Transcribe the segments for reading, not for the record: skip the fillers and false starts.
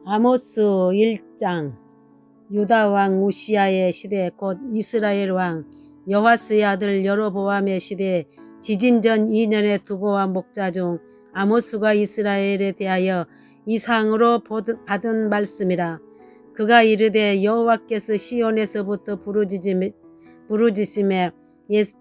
아모스 1장. 유다 왕 우시야의 시대 곧 이스라엘 왕 여호와스의 아들 여로보암의 시대 지진전 2년에 두고와 목자 중 아모스가 이스라엘에 대하여 이상으로 받은 말씀이라. 그가 이르되 여호와께서 시온에서부터 부르짖음에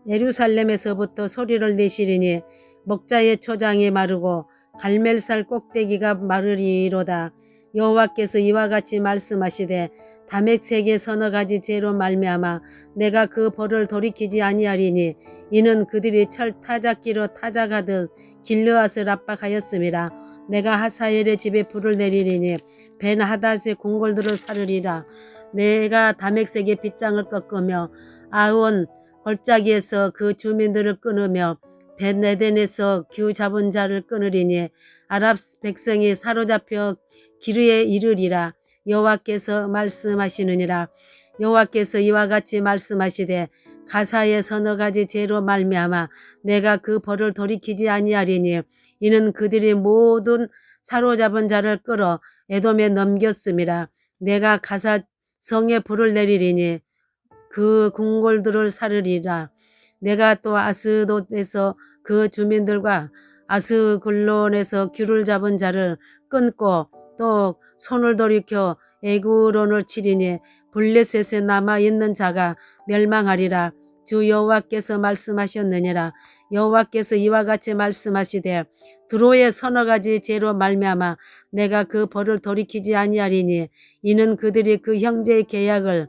예루살렘에서부터 소리를 내시리니 목자의 초장이 마르고 갈멜살 꼭대기가 마르리로다. 여호와께서 이와 같이 말씀하시되 다메섹의 서너 가지 죄로 말미암아 내가 그 벌을 돌이키지 아니하리니 이는 그들이 철 타작기로 타작하듯 길르앗을 압박하였음이라. 내가 하사엘의 집에 불을 내리리니 벤하닷의 궁궐들을 사르리라. 내가 다메섹의 빗장을 꺾으며 아온 골짜기에서 그 주민들을 끊으며 벳에덴에서 규 잡은 자를 끊으리니 아랍 백성이 사로잡혀 기르에 이르리라. 여호와께서 말씀하시느니라. 여호와께서 이와 같이 말씀하시되 가사의 서너 가지 죄로 말미암아 내가 그 벌을 돌이키지 아니하리니 이는 그들이 모든 사로잡은 자를 끌어 에돔에 넘겼음이라. 내가 가사 성에 불을 내리리니 그 궁궐들을 사르리라. 내가 또 아스돗에서 그 주민들과 아스글론에서 규를 잡은 자를 끊고 또 손을 돌이켜 에그론을 치리니 블레셋에 남아있는 자가 멸망하리라. 주 여호와께서 말씀하셨느니라. 여호와께서 이와 같이 말씀하시되 두로의 서너 가지 죄로 말미암아 내가 그 벌을 돌이키지 아니하리니 이는 그들이 그 형제의 계약을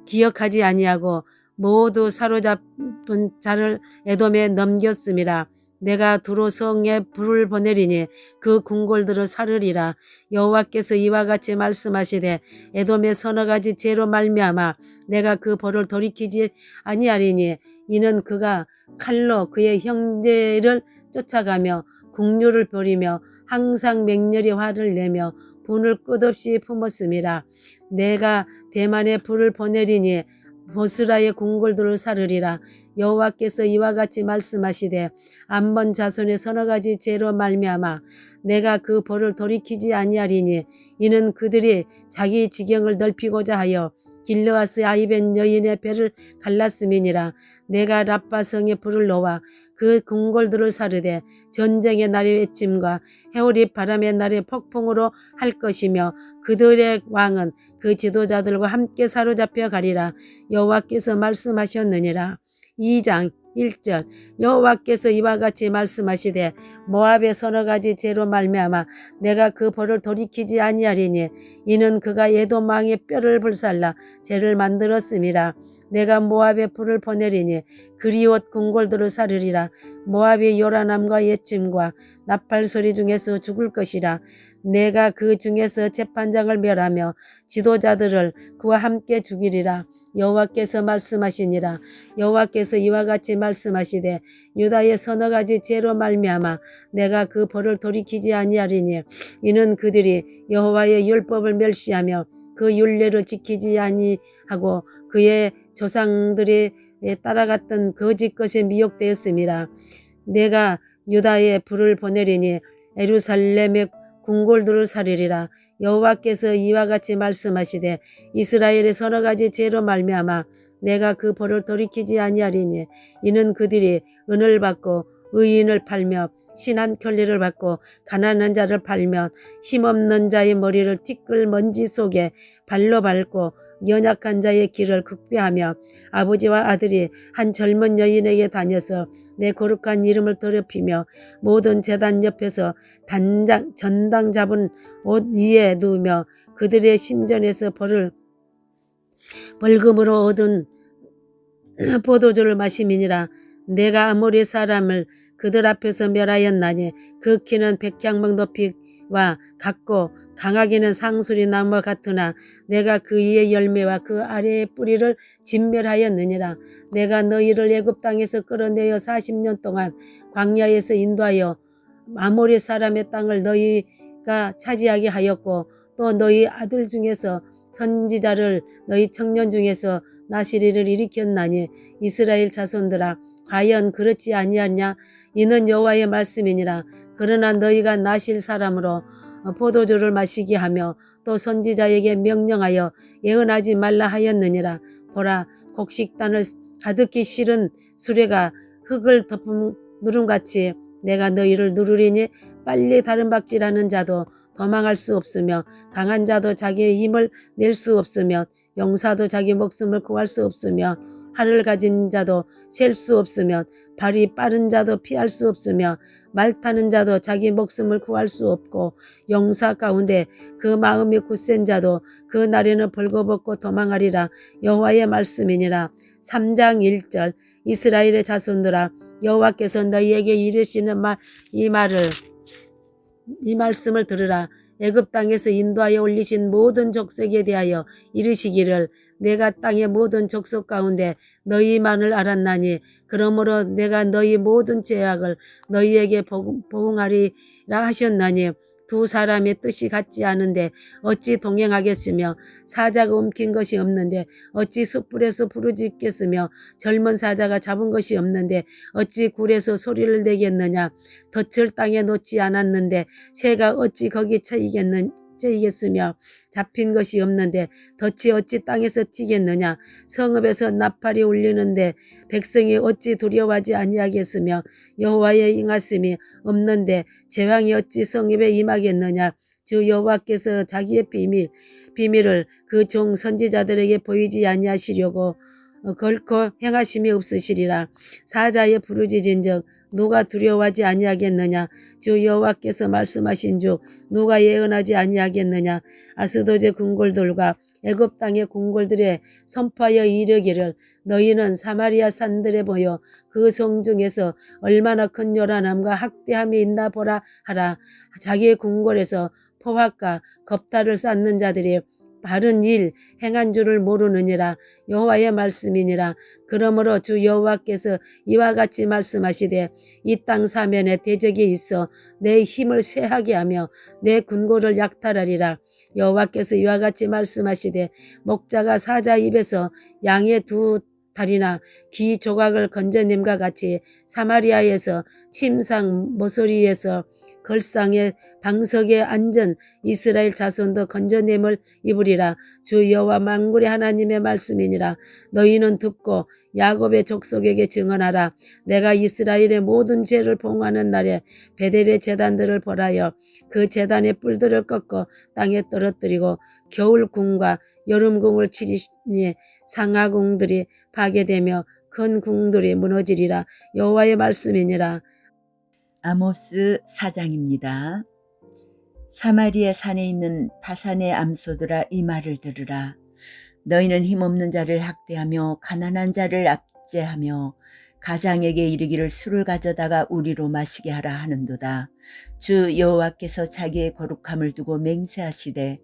기억하지 아니하고 모두 사로잡은 자를 에돔에 넘겼음이라. 내가 두로 성에 불을 보내리니 그 궁궐들을 사르리라. 여호와께서 이와 같이 말씀하시되 에돔의 서너 가지 죄로 말미암아 내가 그 벌을 돌이키지 아니하리니 이는 그가 칼로 그의 형제를 쫓아가며 국류를 벌이며 항상 맹렬히 화를 내며 분을 끝없이 품었음이라. 내가 대만에 불을 보내리니 보스라의 궁궐들을 사르리라. 여호와께서 이와 같이 말씀하시되 암몬 자손의 서너 가지 죄로 말미암아 내가 그 벌을 돌이키지 아니하리니 이는 그들이 자기 지경을 넓히고자 하여 길르앗의 아이벤 여인의 배를 갈랐음이니라. 내가 라빠성에 불을 놓아 그 궁궐들을 사르되 전쟁의 날의 외침과 해오리 바람의 날의 폭풍으로 할 것이며 그들의 왕은 그 지도자들과 함께 사로잡혀 가리라. 여호와께서 말씀하셨느니라. 2장 1절. 여호와께서 이와 같이 말씀하시되 모압의 서너 가지 죄로 말미암아 내가 그 벌을 돌이키지 아니하리니 이는 그가 에돔 왕의 뼈를 불살라 죄를 만들었음이라. 내가 모압에 불을 보내리니 그리옷 궁궐들을 사르리라. 모압의 요란함과 예침과 나팔 소리 중에서 죽을 것이라. 내가 그 중에서 재판장을 멸하며 지도자들을 그와 함께 죽이리라. 여호와께서 말씀하시니라. 여호와께서 이와 같이 말씀하시되 유다의 서너 가지 죄로 말미암아 내가 그 벌을 돌이키지 아니하리니 이는 그들이 여호와의 율법을 멸시하며 그 율례를 지키지 아니하고 그의 조상들이 따라갔던 거짓 것에 미혹되었음이라. 내가 유다에 불을 보내리니 예루살렘의 궁궐들을 사르리라. 여호와께서 이와 같이 말씀하시되 이스라엘의 서너 가지 죄로 말미암아 내가 그 벌을 돌이키지 아니하리니 이는 그들이 은을 받고 의인을 팔며 신한 켤레를 받고 가난한 자를 팔며 힘없는 자의 머리를 티끌 먼지 속에 발로 밟고 연약한 자의 길을 극배하며 아버지와 아들이 한 젊은 여인에게 다녀서 내 거룩한 이름을 더럽히며 모든 제단 옆에서 전당 잡은 옷 위에 누우며 그들의 신전에서 벌금으로 얻은 포도주를 마심이니라. 내가 아모리 사람을 그들 앞에서 멸하였나니 그 키는 백향목 높이와 같고 강하기는 상수리 나무와 같으나 내가 그 위의 열매와 그 아래의 뿌리를 진멸하였느니라. 내가 너희를 애굽 땅에서 끌어내어 40년 동안 광야에서 인도하여 아모리 사람의 땅을 너희가 차지하게 하였고 또 너희 아들 중에서 선지자를 너희 청년 중에서 나시리를 일으켰나니 이스라엘 자손들아 과연 그렇지 아니하냐. 이는 여호와의 말씀이니라. 그러나 너희가 나실 사람으로 포도주를 마시게 하며 또 선지자에게 명령하여 예언하지 말라 하였느니라. 보라, 곡식단을 가득히 실은 수레가 흙을 덮은 누름같이 내가 너희를 누르리니 빨리 다른 박질하는 자도 도망할 수 없으며 강한 자도 자기의 힘을 낼 수 없으며 용사도 자기 목숨을 구할 수 없으며 활을 가진 자도 셀 수 없으며 발이 빠른 자도 피할 수 없으며 말 타는 자도 자기 목숨을 구할 수 없고 용사 가운데 그 마음이 굳센 자도 그 날에는 벌거벗고 도망하리라. 여호와의 말씀이니라. 3장 1절 이스라엘의 자손들아, 여호와께서 너희에게 이르시는 이 말씀을 들으라. 애굽 땅에서 인도하여 올리신 모든 족속에 대하여 이르시기를 내가 땅의 모든 족속 가운데 너희만을 알았나니 그러므로 내가 너희 모든 죄악을 너희에게 보응하리라 하셨나니 두 사람의 뜻이 같지 않은데 어찌 동행하겠으며 사자가 움킨 것이 없는데 어찌 숯불에서 부르짖겠으며 젊은 사자가 잡은 것이 없는데 어찌 굴에서 소리를 내겠느냐. 덫을 땅에 놓지 않았는데 새가 어찌 거기 쳐이겠으며 잡힌 것이 없는데 덫이 어찌 땅에서 튀겠느냐. 성읍에서 나팔이 울리는데 백성이 어찌 두려워하지 아니하겠으며 여호와의 임하심이 없는데 제왕이 어찌 성읍에 임하겠느냐. 주 여호와께서 자기의 비밀을 그 종 선지자들에게 보이지 아니하시려고 결코 행하심이 없으시리라. 사자의 부르짖은즉 누가 두려워하지 아니하겠느냐. 주 여호와께서 말씀하신즉 누가 예언하지 아니하겠느냐. 아스도제 궁궐들과 애굽 땅의 궁궐들에 선포하여 이르기를 너희는 사마리아 산들에 모여 그 성 중에서 얼마나 큰 요란함과 학대함이 있나 보라 하라. 자기의 궁궐에서 포악과 겁탈을 쌓는 자들이 바른 일 행한 줄을 모르느니라. 여호와의 말씀이니라. 그러므로 주 여호와께서 이와 같이 말씀하시되 이 땅 사면에 대적이 있어 내 힘을 쇠하게 하며 내 군고를 약탈하리라. 여호와께서 이와 같이 말씀하시되 목자가 사자 입에서 양의 두 다리나 귀 조각을 건져냄과 같이 사마리아에서 침상 모서리에서 걸상의 방석에 앉은 이스라엘 자손도 건져냄을 입으리라. 주 여호와 만군의 하나님의 말씀이니라. 너희는 듣고 야곱의 족속에게 증언하라. 내가 이스라엘의 모든 죄를 봉하는 날에 베델의 제단들을 벌하여 그 제단의 뿔들을 꺾어 땅에 떨어뜨리고 겨울궁과 여름궁을 치리니 상하궁들이 파괴되며 큰 궁들이 무너지리라. 여호와의 말씀이니라. 아모스 4장입니다. 사마리아 산에 있는 바산의 암소들아, 이 말을 들으라. 너희는 힘없는 자를 학대하며 가난한 자를 압제하며 가장에게 이르기를 술을 가져다가 우리로 마시게 하라 하는도다. 주 여호와께서 자기의 거룩함을 두고 맹세하시되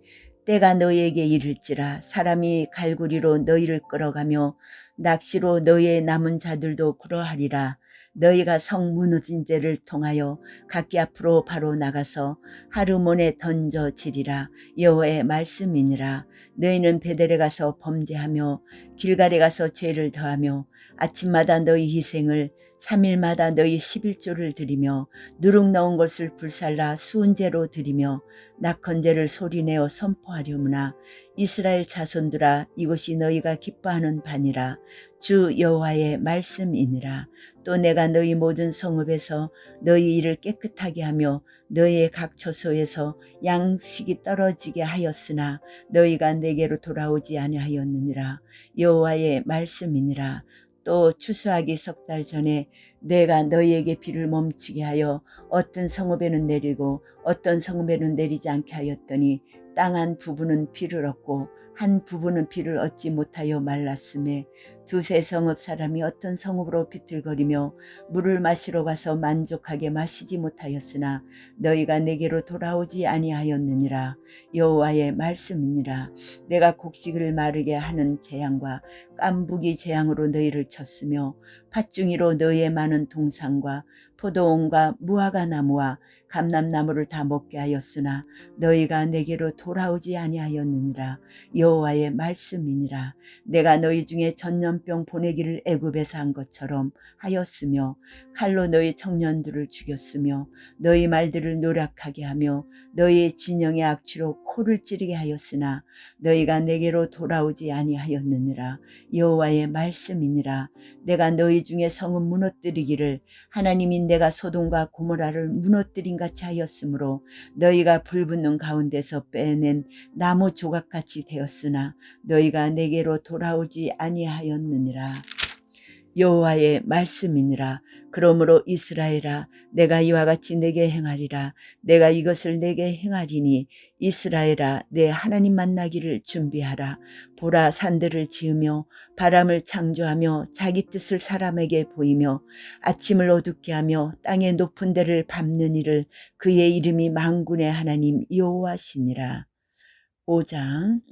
때가 너희에게 이를지라. 사람이 갈고리로 너희를 끌어가며 낚시로 너희의 남은 자들도 그러하리라. 너희가 성 무너진 데를 통하여 각기 앞으로 바로 나가서 하르몬에 던져지리라. 여호와의 말씀이니라. 너희는 베델에 가서 범죄하며 길갈에 가서 죄를 더하며 아침마다 너희 희생을 3일마다 너희 11조를 드리며 누룩 넣은 것을 불살라 수은제로 드리며 낙헌제를 소리내어 선포하려무나. 이스라엘 자손들아, 이것이 너희가 기뻐하는 바니라. 주 여호와의 말씀이니라. 또 내가 너희 모든 성읍에서 너희 일을 깨끗하게 하며 너희의 각 처소에서 양식이 떨어지게 하였으나 너희가 내게로 돌아오지 아니하였느니라. 여호와의 말씀이니라. 또 추수하기 석 달 전에 내가 너희에게 비를 멈추게 하여 어떤 성읍에는 내리고 어떤 성읍에는 내리지 않게 하였더니 땅 한 부분은 비를 얻고 한 부분은 비를 얻지 못하여 말랐음에 두세 성읍 사람이 어떤 성읍으로 비틀거리며 물을 마시러 가서 만족하게 마시지 못하였으나 너희가 내게로 돌아오지 아니하였느니라. 여호와의 말씀이니라. 내가 곡식을 마르게 하는 재앙과 깐부기 재앙으로 너희를 쳤으며 팥중이로 너희의 많은 동산과 포도원과 무화과 나무와 감람나무를 다 먹게 하였으나 너희가 내게로 돌아오지 아니하였느니라. 여호와의 말씀이니라. 내가 너희 중에 전염병 보내기를 애굽에서 한 것처럼 하였으며 칼로 너희 청년들을 죽였으며 너희 말들을 노력하게 하며 너희의 진영의 악취로 코를 찌르게 하였으나 너희가 내게로 돌아오지 아니하였느니라. 여호와의 말씀이니라. 내가 너희 중에 성은 무너뜨리기를 하나님이 내가 소돔과 고모라를 무너뜨린 같이 하였으므로 너희가 불붙는 가운데서 빼낸 나무 조각같이 되었으나 너희가 내게로 돌아오지 아니하였느니라. 여호와의 말씀이니라. 그러므로 이스라엘아, 내가 이와 같이 내게 행하리라. 내가 이것을 내게 행하리니 이스라엘아, 내 하나님 만나기를 준비하라. 보라, 산들을 지으며 바람을 창조하며 자기 뜻을 사람에게 보이며 아침을 어둡게 하며 땅의 높은 데를 밟는 이를 그의 이름이 만군의 하나님 여호와시니라. 5장.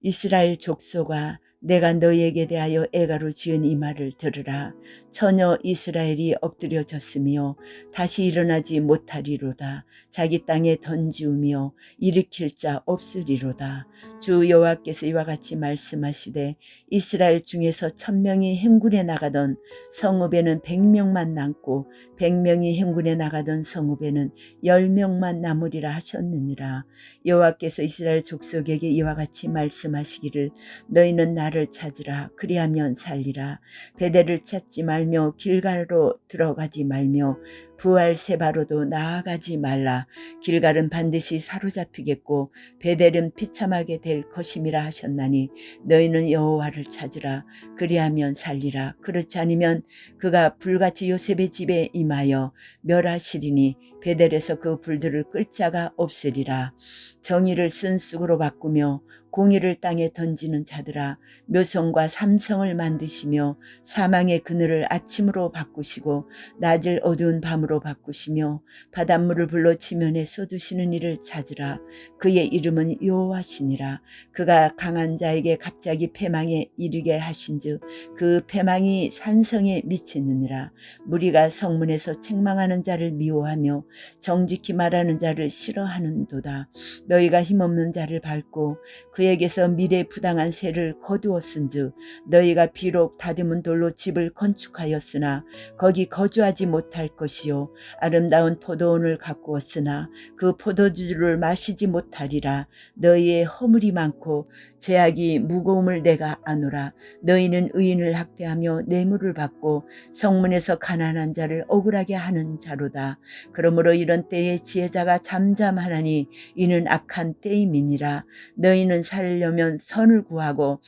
이스라엘 족속아, 내가 너희에게 대하여 애가로 지은 이 말을 들으라. 처녀 이스라엘이 엎드려졌으며 다시 일어나지 못하리로다. 자기 땅에 던지우며 일으킬 자 없으리로다. 주 여호와께서 이와 같이 말씀하시되 이스라엘 중에서 1000명이 행군에 나가던 성읍에는 100명만 남고 100명이 행군에 나가던 성읍에는 10명만 남으리라 하셨느니라. 여호와께서 이스라엘 족속에게 이와 같이 말씀하시기를 너희는 나를 찾으라. 그리하면 살리라. 베델을 찾지 말며 길갈로 들어가지 말며 부알세바로도 나아가지 말라. 길갈은 반드시 사로잡히겠고 베델은 비참하게 될 것임이라 하셨나니 너희는 여호와를 찾으라. 그리하면 살리라. 그렇지 않으면 그가 불같이 요셉의 집에 임하여 멸하시리니 베델에서 그 불들을 끌 자가 없으리라. 정의를 쓴쑥으로 바꾸며 공의를 땅에 던지는 자들아, 묘성과 삼성을 만드시며 사망의 그늘을 아침으로 바꾸시고 낮을 어두운 밤으로 바꾸시며 바닷물을 불러 지면에 쏟으시는 이를 찾으라. 그의 이름은 여호와시니라. 그가 강한 자에게 갑자기 패망에 이르게 하신즉 그 패망이 산성에 미치느니라. 무리가 성문에서 책망하는 자를 미워하며 정직히 말하는 자를 싫어하는도다. 너희가 힘없는 자를 밟고 그에게서 미래 부당한 세를 거두었은즉 너희가 비록 다듬은 돌로 집을 건축하였으나 거기 거주하지 못할 것이요 아름다운 포도원을 가꾸었으나 그 포도주를 마시지 못하리라. 너희의 허물이 많고 죄악이 무거움을 내가 아노라. 너희는 의인을 학대하며 뇌물을 받고 성문에서 가난한 자를 억울하게 하는 자로다. 그러므로 이런 때에 지혜자가 잠잠하나니 이는 악한 때임이니라. 너희는 살려면 선을 구하고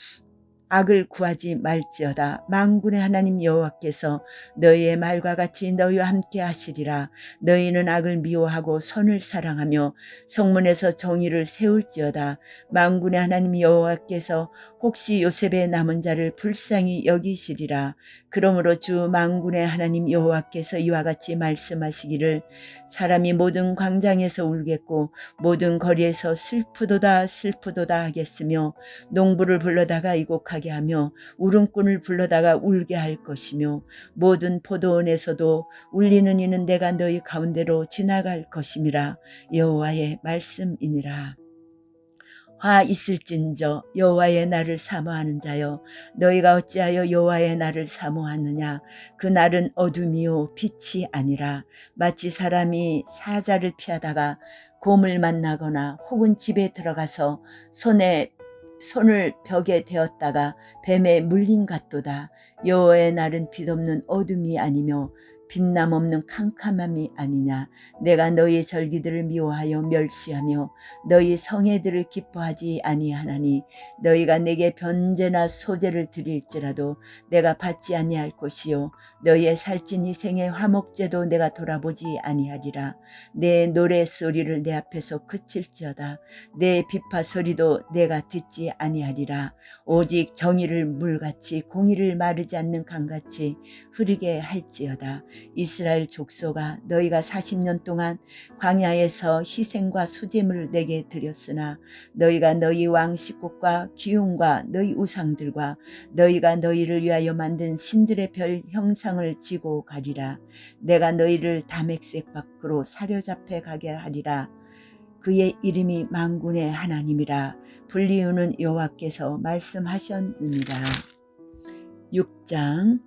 악을 구하지 말지어다. 만군의 하나님 여호와께서 너희의 말과 같이 너희와 함께 하시리라. 너희는 악을 미워하고 선을 사랑하며 성문에서 정의를 세울지어다. 만군의 하나님 여호와께서 혹시 요셉의 남은 자를 불쌍히 여기시리라. 그러므로 주 만군의 하나님 여호와께서 이와 같이 말씀하시기를 사람이 모든 광장에서 울겠고 모든 거리에서 슬프도다 슬프도다 하겠으며 농부를 불러다가 이곡하게 하며 울음꾼을 불러다가 울게 할 것이며 모든 포도원에서도 울리는 이는 내가 너희 가운데로 지나갈 것임이라. 여호와의 말씀이니라. 화 있을진저 여호와의 날을 사모하는 자여, 너희가 어찌하여 여호와의 날을 사모하느냐. 그 날은 어둠이요 빛이 아니라 마치 사람이 사자를 피하다가 곰을 만나거나 혹은 집에 들어가서 손을 벽에 대었다가 뱀에 물린 같도다. 여호와의 날은 빛없는 어둠이 아니며 빛남 없는 캄캄함이 아니냐. 내가 너희의 절기들을 미워하여 멸시하며 너희 성회들을 기뻐하지 아니하나니 너희가 내게 변제나 소제를 드릴지라도 내가 받지 아니할 것이요 너희의 살찐 희생의 화목제도 내가 돌아보지 아니하리라. 내 노래소리를 내 앞에서 그칠지어다. 내 비파 소리도 내가 듣지 아니하리라. 오직 정의를 물같이 공의를 마르지 않는 강같이 흐르게 할지어다. 이스라엘 족속아 너희가 40년 동안 광야에서 희생과 수제물을 내게 드렸으나 너희가 너희 왕 식국과 기운과 너희 우상들과 너희가 너희를 위하여 만든 신들의 별 형상을 지고 가리라. 내가 너희를 다맥색 밖으로 사로잡혀 가게 하리라. 그의 이름이 만군의 하나님이라. 불리우는 여호와께서 말씀하셨느니라. 6장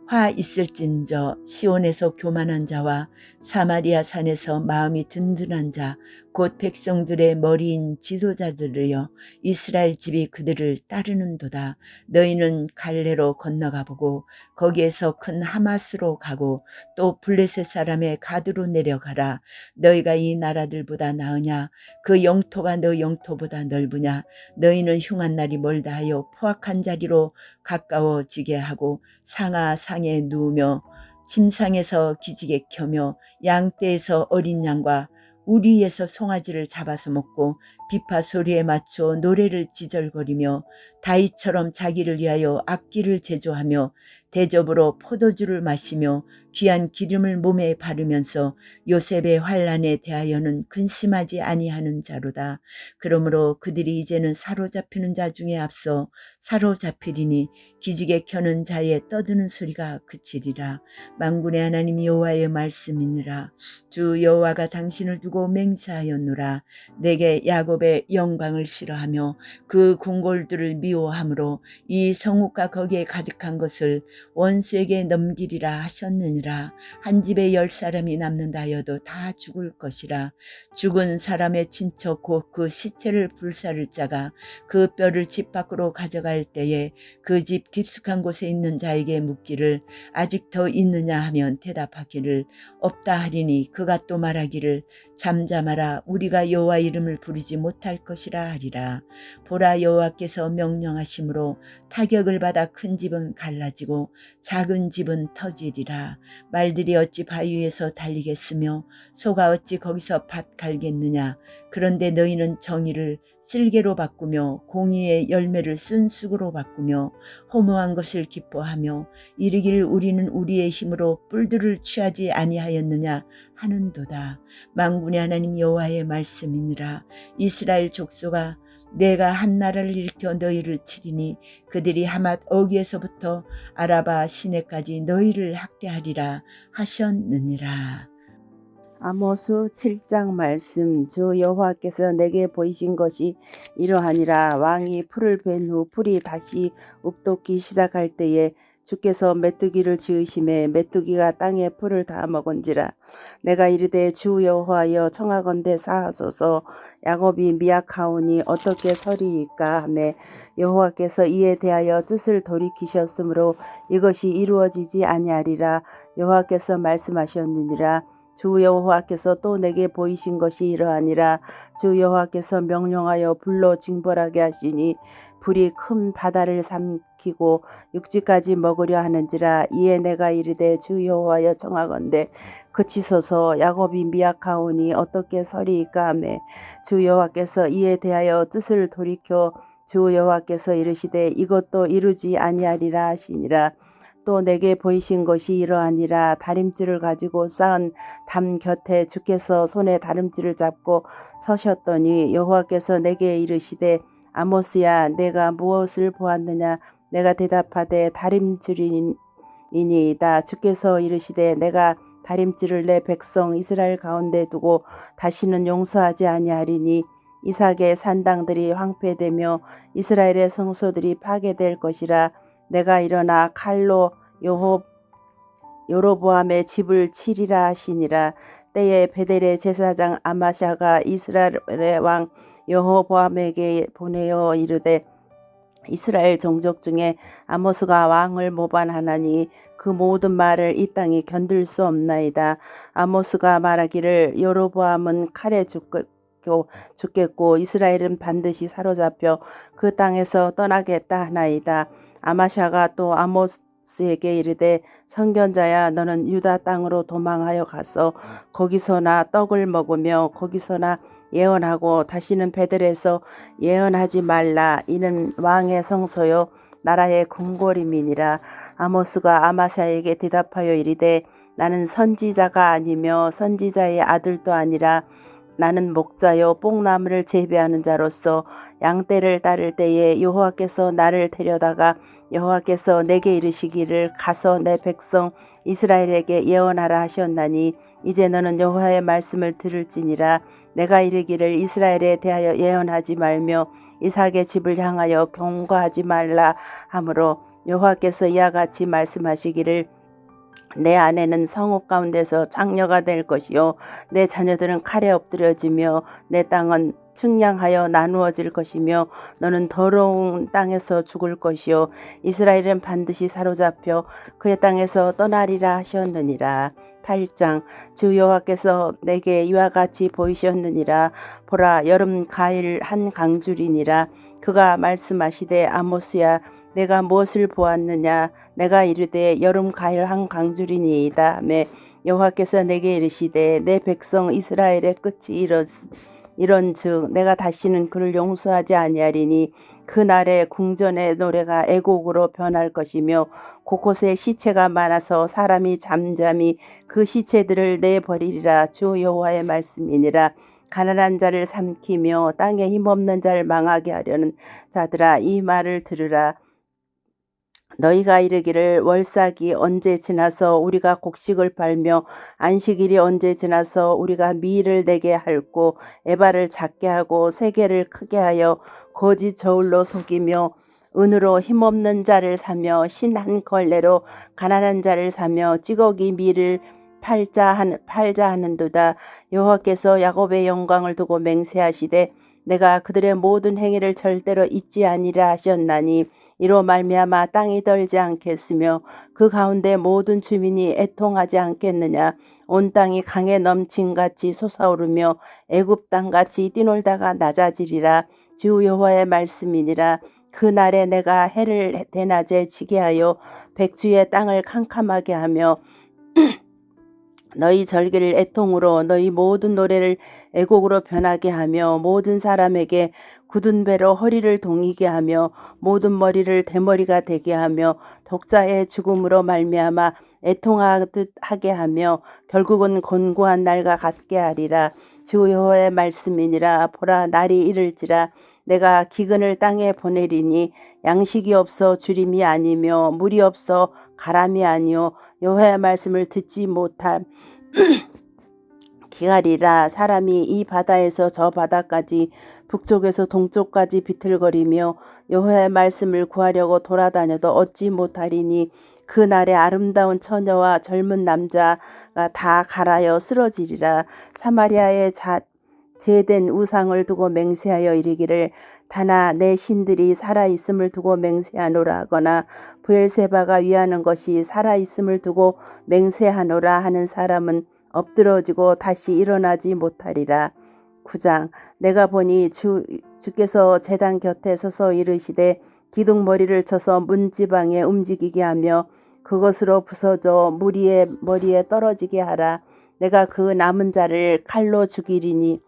화 있을진저 시온에서 교만한 자와 사마리아 산에서 마음이 든든한 자 곧 백성들의 머리인 지도자들이여 이스라엘 집이 그들을 따르는도다. 너희는 갈레로 건너가 보고 거기에서 큰 하마스로 가고 또 블레셋 사람의 가드로 내려가라. 너희가 이 나라들보다 나으냐? 그 영토가 너 영토보다 넓으냐? 너희는 흉한 날이 멀다 하여 포악한 자리로 가까워지게 하고 상아 상에 누우며 침상에서 기지개 켜며 양떼에서 어린 양과 우리에서 송아지를 잡아서 먹고 비파 소리에 맞춰 노래를 지절거리며 다윗처럼 자기를 위하여 악기를 제조하며 대접으로 포도주를 마시며 귀한 기름을 몸에 바르면서 요셉의 환난에 대하여는 근심하지 아니하는 자로다. 그러므로 그들이 이제는 사로잡히는 자 중에 앞서 사로잡히리니 기지개 켜는 자의 떠드는 소리가 그치리라. 만군의 하나님 여호와의 말씀이니라. 주 여호와가 당신을 두고 맹세하였노라. 내게 야곱의 영광을 싫어하며 그 궁궐들을 미워하므로 이 성읍과 거기에 가득한 것을 원수에게 넘기리라 하셨느니라. 한 집에 10사람이 남는다 하여도 다 죽을 것이라. 죽은 사람의 친척 곧 그 시체를 불사를 자가 그 뼈를 집 밖으로 가져갈 때에 그 집 깊숙한 곳에 있는 자에게 묻기를 아직 더 있느냐 하면 대답하기를 없다 하리니 그가 또 말하기를 잠잠하라. 우리가 여호와 이름을 부르지 못할 것이라 하리라. 보라 여호와께서 명령하심으로 타격을 받아 큰 집은 갈라지고 작은 집은 터지리라. 말들이 어찌 바위 위에서 달리겠으며 소가 어찌 거기서 밭 갈겠느냐. 그런데 너희는 정의를 쓸개로 바꾸며 공의의 열매를 쓴 쑥으로 바꾸며 허무한 것을 기뻐하며 이르기를 우리는 우리의 힘으로 뿔들을 취하지 아니하였느냐 하는도다. 만군의 하나님 여호와의 말씀이니라. 이스라엘 족속아 내가 한 나라를 일으켜 너희를 치리니 그들이 하맛 어귀에서부터 아라바 시내까지 너희를 학대하리라 하셨느니라. 아모스 7장 말씀. 주 여호와께서 내게 보이신 것이 이러하니라. 왕이 풀을 벤 후 풀이 다시 웁돋기 시작할 때에 주께서 메뚜기를 지으심에 메뚜기가 땅에 풀을 다 먹은지라. 내가 이르되 주 여호와여 청하건대 사하소서. 야곱이 미약하오니 어떻게 서리이까 하매 여호와께서 이에 대하여 뜻을 돌이키셨으므로 이것이 이루어지지 아니하리라. 여호와께서 말씀하셨느니라. 주 여호와께서 또 내게 보이신 것이 이러하니라. 주 여호와께서 명령하여 불로 징벌하게 하시니 불이 큰 바다를 삼키고 육지까지 먹으려 하는지라. 이에 내가 이르되 주 여호와여 청하건대 그치소서. 야곱이 미약하오니 어떻게 서리이까 하매 주 여호와께서 이에 대하여 뜻을 돌이켜 주 여호와께서 이르시되 이것도 이루지 아니하리라 하시니라. 또 내게 보이신 것이 이러하니라. 다림질을 가지고 쌓은 담 곁에 주께서 손에 다림질을 잡고 서셨더니 여호와께서 내게 이르시되 아모스야 내가 무엇을 보았느냐. 내가 대답하되 다림질이니이다. 주께서 이르시되 내가 다림질을 내 백성 이스라엘 가운데 두고 다시는 용서하지 아니하리니 이삭의 산당들이 황폐되며 이스라엘의 성소들이 파괴될 것이라. 내가 일어나 칼로 여로보암의 집을 치리라 하시니라. 때에 베델의 제사장 아마샤가 이스라엘의 왕 여호보암에게 보내어 이르되 이스라엘 종족 중에 아모스가 왕을 모반하나니 그 모든 말을 이 땅이 견딜 수 없나이다. 아모스가 말하기를 여로보암은 칼에 죽겠고 이스라엘은 반드시 사로잡혀 그 땅에서 떠나겠다 하나이다. 아마샤가 또 아모스에게 이르되 선견자야 너는 유다 땅으로 도망하여 가서 거기서나 떡을 먹으며 거기서나 예언하고 다시는 베들에서 예언하지 말라. 이는 왕의 성소요 나라의 궁궐임이니라. 아모스가 아마샤에게 대답하여 이르되 나는 선지자가 아니며 선지자의 아들도 아니라 나는 목자요 뽕나무를 재배하는 자로서 양떼를 따를 때에 여호와께서 나를 데려다가 여호와께서 내게 이르시기를 가서 내 백성 이스라엘에게 예언하라 하셨나니 이제 너는 여호와의 말씀을 들을지니라. 내가 이르기를 이스라엘에 대하여 예언하지 말며 이삭의 집을 향하여 경고하지 말라 하므로 여호와께서 이와 같이 말씀하시기를 내 아내는 성읍 가운데서 장녀가 될 것이요 내 자녀들은 칼에 엎드려지며 내 땅은 측량하여 나누어질 것이며 너는 더러운 땅에서 죽을 것이요 이스라엘은 반드시 사로잡혀 그의 땅에서 떠나리라 하셨느니라. 8장 주 여호와께서 내게 이와 같이 보이셨느니라. 보라 여름 가일 한 강줄이니라. 그가 말씀하시되 아모스야 내가 무엇을 보았느냐. 내가 이르되 여름 가일 한 강줄이니이다. 여호와께서 내게 이르시되 내 백성 이스라엘의 끝이 이런즉 내가 다시는 그를 용서하지 아니하리니 그날에 궁전의 노래가 애곡으로 변할 것이며 곳곳에 시체가 많아서 사람이 잠잠히 그 시체들을 내버리리라. 주 여호와의 말씀이니라. 가난한 자를 삼키며 땅에 힘없는 자를 망하게 하려는 자들아 이 말을 들으라. 너희가 이르기를 월삭이 언제 지나서 우리가 곡식을 팔며 안식일이 언제 지나서 우리가 미를 내게 할고 에바를 작게 하고 세계를 크게 하여 거짓 저울로 속이며 은으로 힘없는 자를 사며 신 한 걸레로 가난한 자를 사며 찌꺼기 밀을 팔자 하는도다. 여호와께서 야곱의 영광을 두고 맹세하시되 내가 그들의 모든 행위를 절대로 잊지 아니라 하셨나니 이로 말미암아 땅이 떨지 않겠으며 그 가운데 모든 주민이 애통하지 않겠느냐. 온 땅이 강에 넘친같이 솟아오르며 애굽 땅같이 뛰놀다가 낮아지리라. 주 여호와의 말씀이니라. 그 날에 내가 해를 대낮에 지게 하여 백주의 땅을 캄캄하게 하며 너희 절기를 애통으로 너희 모든 노래를 애곡으로 변하게 하며 모든 사람에게 굳은 배로 허리를 동이게 하며 모든 머리를 대머리가 되게 하며 독자의 죽음으로 말미암아 애통하듯 하게 하며 결국은 곤고한 날과 같게 하리라. 주 여호와의 말씀이니라. 보라 날이 이를지라. 내가 기근을 땅에 보내리니 양식이 없어 주림이 아니며 물이 없어 가람이 아니요 여호와의 말씀을 듣지 못할 기갈이라. 사람이 이 바다에서 저 바다까지 북쪽에서 동쪽까지 비틀거리며 여호와의 말씀을 구하려고 돌아다녀도 얻지 못하리니 그 날에 아름다운 처녀와 젊은 남자가 다 갈아여 쓰러지리라. 사마리아의 제된 우상을 두고 맹세하여 이르기를 다나 내 신들이 살아있음을 두고 맹세하노라 하거나 브엘세바가 위하는 것이 살아있음을 두고 맹세하노라 하는 사람은 엎드러지고 다시 일어나지 못하리라. 9장 내가 보니 주께서 제단 곁에 서서 이르시되 기둥머리를 쳐서 문지방에 움직이게 하며 그것으로 부서져 무리의 머리에 떨어지게 하라. 내가 그 남은 자를 칼로 죽이리니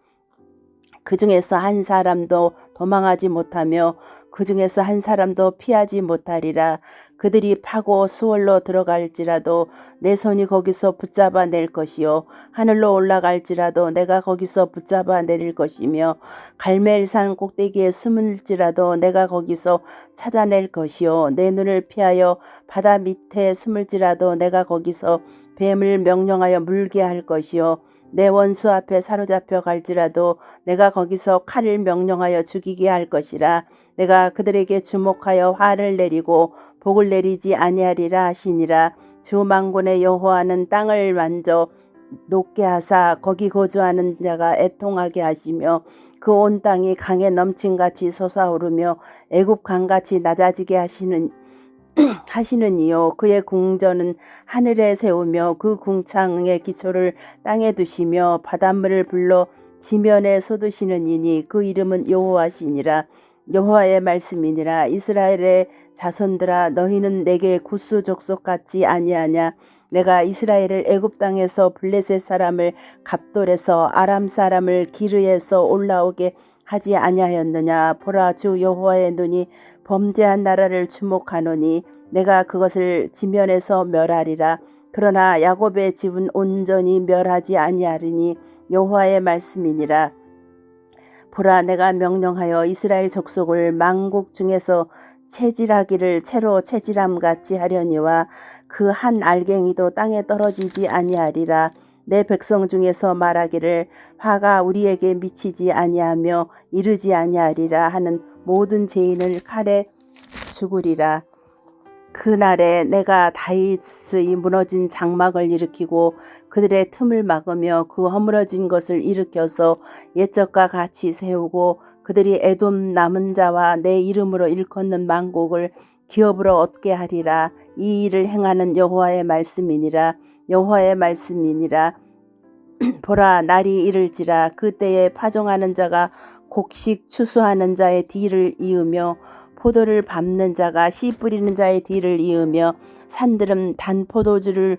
그 중에서 한 사람도 도망하지 못하며 그 중에서 한 사람도 피하지 못하리라. 그들이 파고 수월로 들어갈지라도 내 손이 거기서 붙잡아 낼 것이요 하늘로 올라갈지라도 내가 거기서 붙잡아 내릴 것이며 갈멜산 꼭대기에 숨을지라도 내가 거기서 찾아낼 것이요 내 눈을 피하여 바다 밑에 숨을지라도 내가 거기서 뱀을 명령하여 물게 할 것이요 내 원수 앞에 사로잡혀 갈지라도 내가 거기서 칼을 명령하여 죽이게 할 것이라. 내가 그들에게 주목하여 화를 내리고 복을 내리지 아니하리라 하시니라. 주 만군의 여호와는 땅을 만져 높게 하사 거기 거주하는 자가 애통하게 하시며 그 온 땅이 강에 넘친같이 솟아오르며 애굽 강같이 낮아지게 하시느니요 그의 궁전은 하늘에 세우며 그 궁창의 기초를 땅에 두시며 바닷물을 불러 지면에 쏟으시느니니 그 이름은 여호와시니라. 여호와의 말씀이니라. 이스라엘의 자손들아 너희는 내게 구스 족속 같지 아니하냐. 내가 이스라엘을 애굽 땅에서 블레셋 사람을 갑돌에서 아람 사람을 기르에서 올라오게 하지 아니하였느냐. 보라 주 여호와의 눈이 범죄한 나라를 주목하노니 내가 그것을 지면에서 멸하리라. 그러나 야곱의 집은 온전히 멸하지 아니하리니 여호와의 말씀이니라. 보라, 내가 명령하여 이스라엘 족속을 만국 중에서 채질하기를 채로 채질함 같이 하려니와 그 한 알갱이도 땅에 떨어지지 아니하리라. 내 백성 중에서 말하기를 화가 우리에게 미치지 아니하며 이르지 아니하리라 하는 모든 죄인을 칼에 죽으리라. 그날에 내가 다윗의 무너진 장막을 일으키고 그들의 틈을 막으며 그 허물어진 것을 일으켜서 옛적과 같이 세우고 그들이 에돔 남은 자와 내 이름으로 일컫는 만국을 기업으로 얻게 하리라. 이 일을 행하는 여호와의 말씀이니라. 여호와의 말씀이니라. 보라, 날이 이를지라. 그때에 파종하는 자가 곡식 추수하는 자의 뒤를 이으며 포도를 밟는 자가 씨 뿌리는 자의 뒤를 이으며 산들은 단 포도주를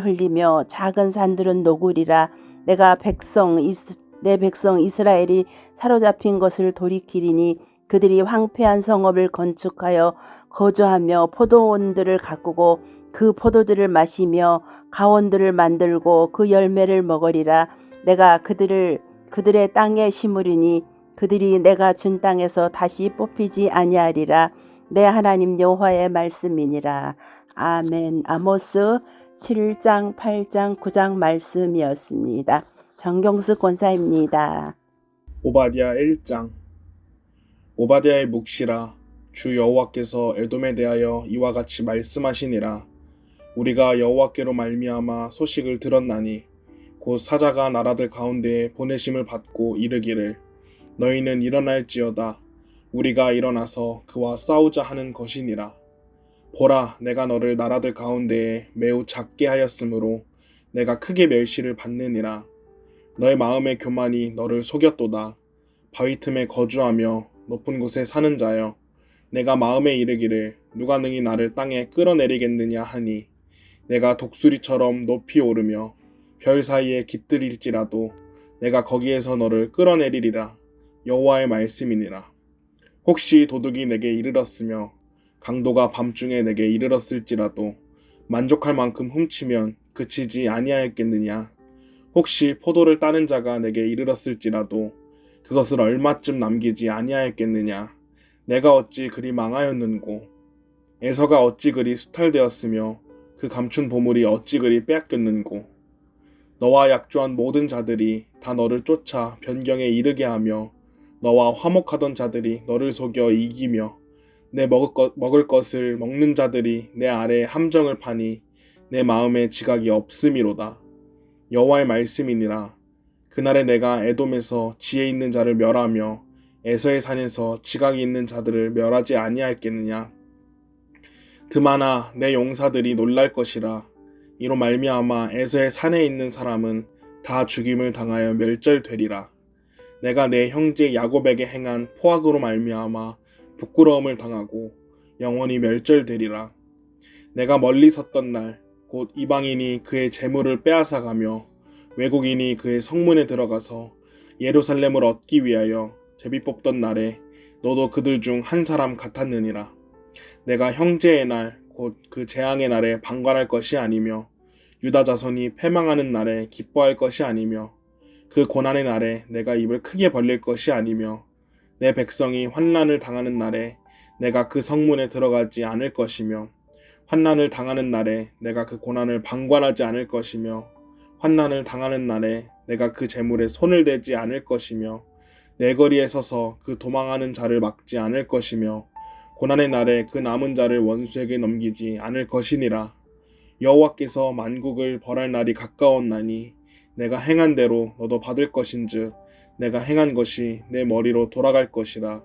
흘리며 작은 산들은 녹으리라. 내 백성 이스라엘이 사로잡힌 것을 돌이키리니 그들이 황폐한 성읍을 건축하여 거주하며 포도원들을 가꾸고 그 포도들을 마시며 가원들을 만들고 그 열매를 먹으리라. 내가 그들의 땅에 심으리니 그들이 내가 준 땅에서 다시 뽑히지 아니하리라. 내 하나님 여호와의 말씀이니라. 아멘. 아모스 7장, 8장, 9장 말씀이었습니다. 정경수 권사입니다. 오바댜 1장. 오바댜의 묵시라. 주 여호와께서 에돔에 대하여 이와 같이 말씀하시니라. 우리가 여호와께로 말미암아 소식을 들었나니 곧 사자가 나라들 가운데에 보내심을 받고 이르기를 너희는 일어날지어다. 우리가 일어나서 그와 싸우자 하는 것이니라. 보라, 내가 너를 나라들 가운데에 매우 작게 하였으므로 내가 크게 멸시를 받느니라. 너의 마음의 교만이 너를 속였도다. 바위 틈에 거주하며 높은 곳에 사는 자여, 내가 마음에 이르기를 누가 능히 나를 땅에 끌어내리겠느냐 하니 내가 독수리처럼 높이 오르며 별 사이에 깃들일지라도 내가 거기에서 너를 끌어내리리라. 여호와의 말씀이니라. 혹시 도둑이 내게 이르렀으며 강도가 밤중에 내게 이르렀을지라도 만족할 만큼 훔치면 그치지 아니하였겠느냐. 혹시 포도를 따는 자가 내게 이르렀을지라도 그것을 얼마쯤 남기지 아니하였겠느냐. 내가 어찌 그리 망하였는고 에서가 어찌 그리 수탈되었으며 그 감춘 보물이 어찌 그리 빼앗겼는고. 너와 약조한 모든 자들이 다 너를 쫓아 변경에 이르게 하며 너와 화목하던 자들이 너를 속여 이기며 내 먹을 것을 먹는 자들이 내 아래에 함정을 파니 내 마음에 지각이 없음이로다. 여호와의 말씀이니라. 그날에 내가 에돔에서 지혜 있는 자를 멸하며 에서의 산에서 지각이 있는 자들을 멸하지 아니하였겠느냐. 드마나 내 용사들이 놀랄 것이라. 이로 말미암아 에서의 산에 있는 사람은 다 죽임을 당하여 멸절되리라. 내가 내 형제 야곱에게 행한 포악으로 말미암아 부끄러움을 당하고 영원히 멸절되리라. 내가 멀리 섰던 날 곧 이방인이 그의 재물을 빼앗아가며 외국인이 그의 성문에 들어가서 예루살렘을 얻기 위하여 제비 뽑던 날에 너도 그들 중 한 사람 같았느니라. 내가 형제의 날 곧 그 재앙의 날에 방관할 것이 아니며 유다 자손이 패망하는 날에 기뻐할 것이 아니며 그 고난의 날에 내가 입을 크게 벌릴 것이 아니며 내 백성이 환난을 당하는 날에 내가 그 성문에 들어가지 않을 것이며 환난을 당하는 날에 내가 그 고난을 방관하지 않을 것이며 환난을 당하는 날에 내가 그 재물에 손을 대지 않을 것이며 내 거리에 서서 그 도망하는 자를 막지 않을 것이며 고난의 날에 그 남은 자를 원수에게 넘기지 않을 것이니라. 여호와께서 만국을 벌할 날이 가까웠나니 내가 행한 대로 너도 받을 것인즉 내가 행한 것이 내 머리로 돌아갈 것이라.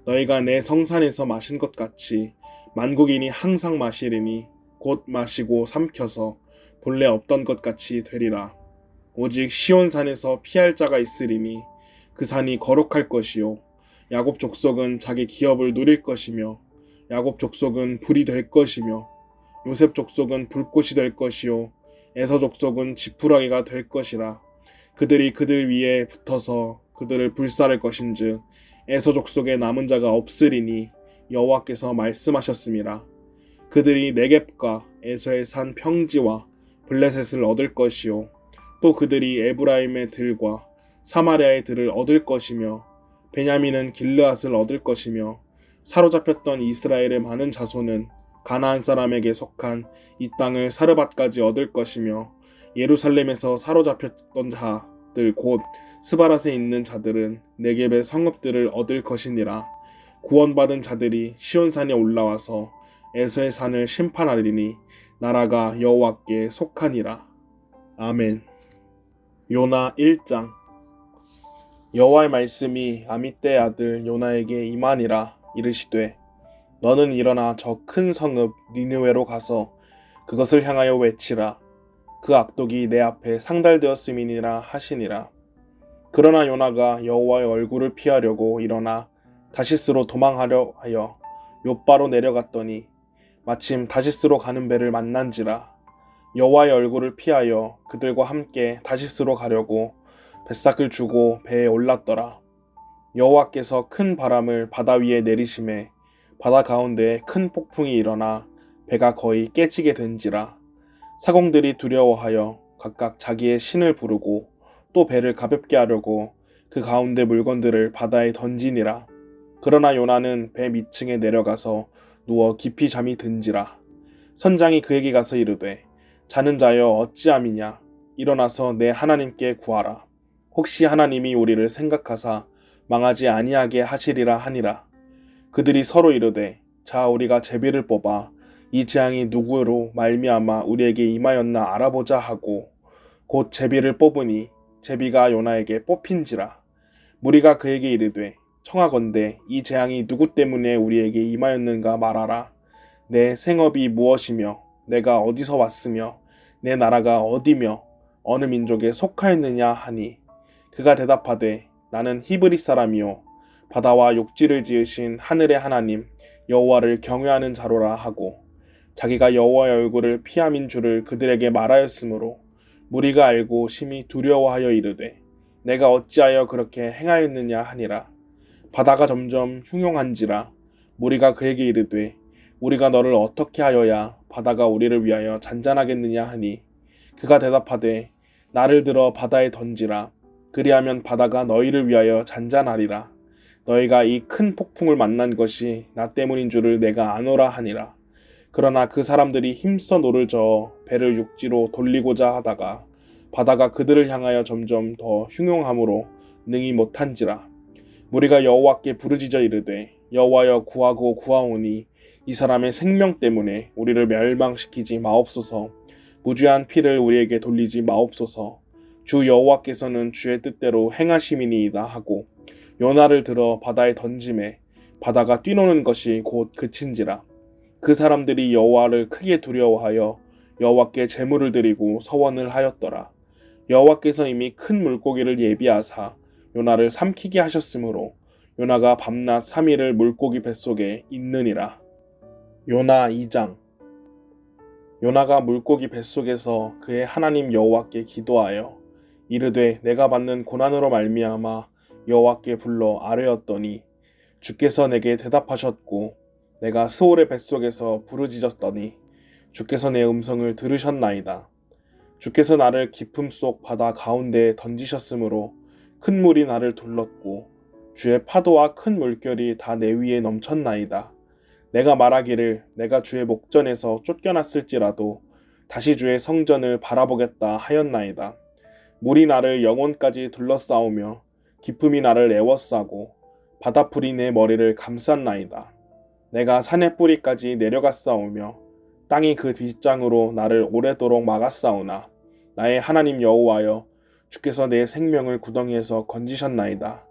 너희가 내 성산에서 마신 것 같이 만국인이 항상 마시리니 곧 마시고 삼켜서 본래 없던 것 같이 되리라. 오직 시온산에서 피할 자가 있으리니 그 산이 거룩할 것이요 야곱 족속은 자기 기업을 누릴 것이며 야곱 족속은 불이 될 것이며 요셉 족속은 불꽃이 될 것이요 에서 족속은 지푸라기가 될 것이라. 그들이 그들 위에 붙어서 그들을 불살할 것인즉 에서 족속에 남은 자가 없으리니 여호와께서 말씀하셨음이라. 그들이 네겝과 에서의 산 평지와 블레셋을 얻을 것이요 또 그들이 에브라임의 들과 사마리아의 들을 얻을 것이며 베냐민은 길르앗을 얻을 것이며 사로잡혔던 이스라엘의 많은 자손은 가나안 사람에게 속한 이 땅을 사르밧까지 얻을 것이며 예루살렘에서 사로잡혔던 자들 곧 스바랏에 있는 자들은 네겝의 성읍들을 얻을 것이니라. 구원받은 자들이 시온산에 올라와서 에서의 산을 심판하리니 나라가 여호와께 속하니라. 아멘. 요나 1장. 여호와의 말씀이 아미떼의 아들 요나에게 임하니라. 이르시되 너는 일어나 저 큰 성읍 니느웨로 가서 그것을 향하여 외치라. 그 악독이 내 앞에 상달되었음이니라 하시니라. 그러나 요나가 여호와의 얼굴을 피하려고 일어나 다시스로 도망하려 하여 욥바로 내려갔더니 마침 다시스로 가는 배를 만난지라. 여호와의 얼굴을 피하여 그들과 함께 다시스로 가려고 뱃삭을 주고 배에 올랐더라. 여호와께서 큰 바람을 바다 위에 내리심에 바다 가운데에 큰 폭풍이 일어나 배가 거의 깨지게 된지라. 사공들이 두려워하여 각각 자기의 신을 부르고 또 배를 가볍게 하려고 그 가운데 물건들을 바다에 던지니라. 그러나 요나는 배 밑층에 내려가서 누워 깊이 잠이 든지라. 선장이 그에게 가서 이르되 자는 자여 어찌함이냐. 일어나서 내 하나님께 구하라. 혹시 하나님이 우리를 생각하사 망하지 아니하게 하시리라 하니라. 그들이 서로 이르되 자 우리가 제비를 뽑아 이 재앙이 누구로 말미암아 우리에게 임하였나 알아보자 하고 곧 제비를 뽑으니 제비가 요나에게 뽑힌지라. 무리가 그에게 이르되 청하건대 이 재앙이 누구 때문에 우리에게 임하였는가 말하라. 내 생업이 무엇이며 내가 어디서 왔으며 내 나라가 어디며 어느 민족에 속하였느냐 하니 그가 대답하되 나는 히브리 사람이요 바다와 육지를 지으신 하늘의 하나님 여호와를 경외하는 자로라 하고 자기가 여호와의 얼굴을 피함인 줄을 그들에게 말하였으므로 무리가 알고 심히 두려워하여 이르되 내가 어찌하여 그렇게 행하였느냐 하니라. 바다가 점점 흉용한지라. 무리가 그에게 이르되 우리가 너를 어떻게 하여야 바다가 우리를 위하여 잔잔하겠느냐 하니 그가 대답하되 나를 들어 바다에 던지라. 그리하면 바다가 너희를 위하여 잔잔하리라. 너희가 이 큰 폭풍을 만난 것이 나 때문인 줄을 내가 아노라 하니라. 그러나 그 사람들이 힘써 노를 저어 배를 육지로 돌리고자 하다가 바다가 그들을 향하여 점점 더 흉용함으로 능히 못한지라. 무리가 여호와께 부르짖어 이르되 여호와여 구하고 구하오니 이 사람의 생명 때문에 우리를 멸망시키지 마옵소서. 무죄한 피를 우리에게 돌리지 마옵소서. 주 여호와께서는 주의 뜻대로 행하심이니이다 하고 요나를 들어 바다에 던짐에 바다가 뛰노는 것이 곧 그친지라. 그 사람들이 여호와를 크게 두려워하여 여호와께 제물을 드리고 서원을 하였더라. 여호와께서 이미 큰 물고기를 예비하사 요나를 삼키게 하셨으므로 요나가 밤낮 3일을 물고기 뱃속에 있느니라. 요나 2장. 요나가 물고기 뱃속에서 그의 하나님 여호와께 기도하여 이르되 내가 받는 고난으로 말미암아 여호와께 불러 아뢰었더니 주께서 내게 대답하셨고 내가 스올의 뱃속에서 부르짖었더니 주께서 내 음성을 들으셨나이다. 주께서 나를 깊음 속 바다 가운데에 던지셨으므로 큰 물이 나를 둘렀고 주의 파도와 큰 물결이 다 내 위에 넘쳤나이다. 내가 말하기를 내가 주의 목전에서 쫓겨났을지라도 다시 주의 성전을 바라보겠다 하였나이다. 물이 나를 영혼까지 둘러싸우며 깊음이 나를 에워싸고 바다풀이 내 머리를 감쌌나이다. 내가 산의 뿌리까지 내려갔사오며 땅이 그 뒷장으로 나를 오래도록 막았사오나 나의 하나님 여호와여 주께서 내 생명을 구덩이에서 건지셨나이다.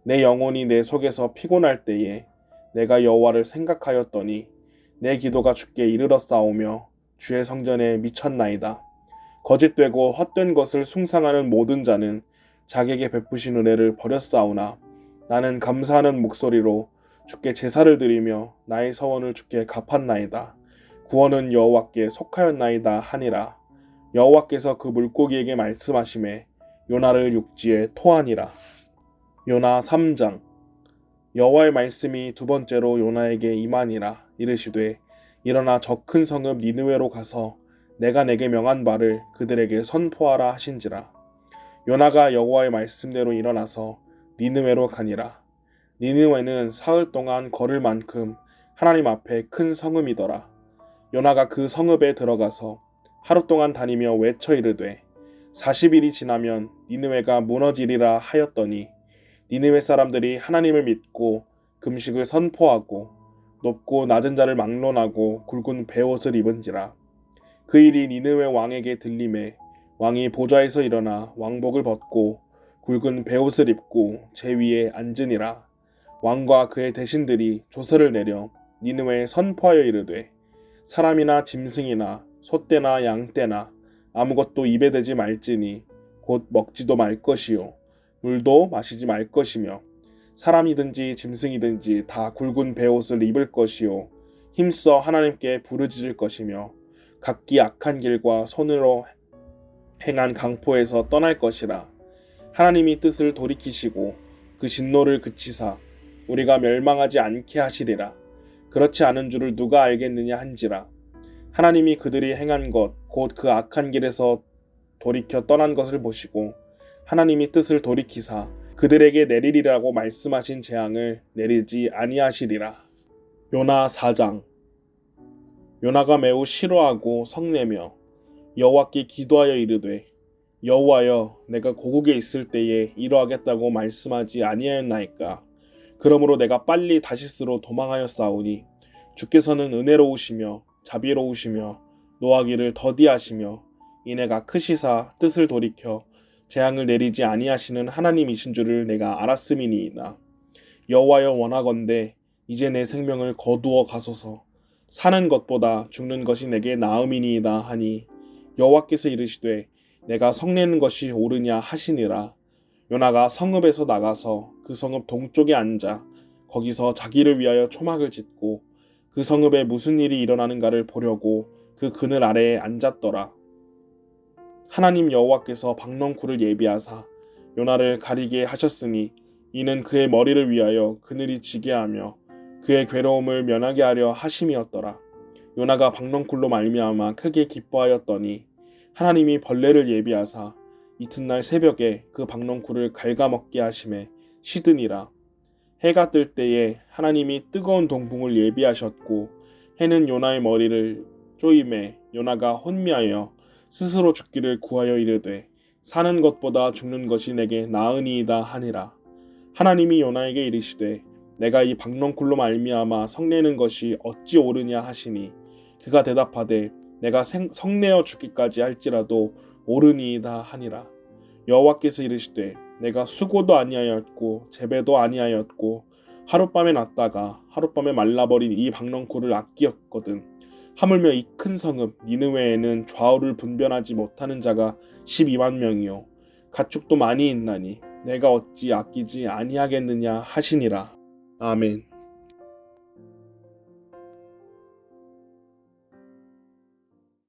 내 영혼이 내 속에서 피곤할 때에 내가 여호와를 생각하였더니 내 기도가 주께 이르렀사오며 주의 성전에 미쳤나이다. 거짓되고 헛된 것을 숭상하는 모든 자는 자기에게 베푸신 은혜를 버렸사오나 나는 감사하는 목소리로 주께 제사를 드리며 나의 서원을 주께 갚았나이다. 구원은 여호와께 속하였나이다 하니라. 여호와께서 그 물고기에게 말씀하시매 요나를 육지에 토하니라. 요나 3장. 여호와의 말씀이 두 번째로 요나에게 임하니라. 이르시되 일어나 저 큰 성읍 니느웨로 가서 내가 내게 명한 바를 그들에게 선포하라 하신지라. 요나가 여호와의 말씀대로 일어나서 니느웨로 가니라. 니느웨는 사흘 동안 걸을 만큼 하나님 앞에 큰 성읍이더라. 요나가 그 성읍에 들어가서 하루 동안 다니며 외쳐 이르되 40일이 지나면 니느웨가 무너지리라 하였더니 니느웨 사람들이 하나님을 믿고 금식을 선포하고 높고 낮은 자를 막론하고 굵은 베옷을 입은지라. 그 일이 니느웨 왕에게 들림에 왕이 보좌에서 일어나 왕복을 벗고 굵은 베옷을 입고 제 위에 앉으니라. 왕과 그의 대신들이 조서를 내려 니느웨에 선포하여 이르되 사람이나 짐승이나 소떼나 양떼나 아무것도 입에 대지 말지니 곧 먹지도 말 것이요 물도 마시지 말 것이며 사람이든지 짐승이든지 다 굵은 베옷을 입을 것이요 힘써 하나님께 부르짖을 것이며 각기 악한 길과 손으로 행한 강포에서 떠날 것이라. 하나님이 뜻을 돌이키시고 그 진노를 그치사 우리가 멸망하지 않게 하시리라. 그렇지 않은 줄을 누가 알겠느냐 한지라. 하나님이 그들이 행한 것 곧 그 악한 길에서 돌이켜 떠난 것을 보시고 하나님이 뜻을 돌이키사 그들에게 내리리라고 말씀하신 재앙을 내리지 아니하시리라. 요나 4장. 요나가 매우 싫어하고 성내며 여호와께 기도하여 이르되 여호와여 내가 고국에 있을 때에 이러하겠다고 말씀하지 아니하였나이까. 그러므로 내가 빨리 다시스로 도망하였사오니 주께서는 은혜로우시며 자비로우시며 노하기를 더디하시며 인애가 크시사 뜻을 돌이켜 재앙을 내리지 아니하시는 하나님이신 줄을 내가 알았음이니이다. 여호와여 원하건대 이제 내 생명을 거두어 가소서. 사는 것보다 죽는 것이 내게 나음이니이다 하니 여호와께서 이르시되 내가 성내는 것이 옳으냐 하시니라. 요나가 성읍에서 나가서 그 성읍 동쪽에 앉아 거기서 자기를 위하여 초막을 짓고 그 성읍에 무슨 일이 일어나는가를 보려고 그 그늘 아래에 앉았더라. 하나님 여호와께서 박넝쿨을 예비하사 요나를 가리게 하셨으니 이는 그의 머리를 위하여 그늘이 지게 하며 그의 괴로움을 면하게 하려 하심이었더라. 요나가 박넝쿨로 말미암아 크게 기뻐하였더니 하나님이 벌레를 예비하사 이튿날 새벽에 그 박넝쿨을 갉아먹게 하심에 시드니라. 해가 뜰 때에 하나님이 뜨거운 동풍을 예비하셨고 해는 요나의 머리를 쪼임에 요나가 혼미하여 스스로 죽기를 구하여 이르되 사는 것보다 죽는 것이 내게 나으니이다 하니라. 하나님이 요나에게 이르시되 내가 이 박넝쿨로 말미암아 성내는 것이 어찌 옳으냐 하시니 그가 대답하되 내가 성내어 죽기까지 할지라도 옳으니이다 하니라. 여호와께서 이르시되 내가 수고도 아니하였고 재배도 아니하였고 하룻밤에 났다가 하룻밤에 말라버린 이 박넝쿨을 아끼었거든. 하물며 이 큰 성읍 니느웨에는 좌우를 분별하지 못하는 자가 12만 명이요 가축도 많이 있나니 내가 어찌 아끼지 아니하겠느냐 하시니라. 아멘.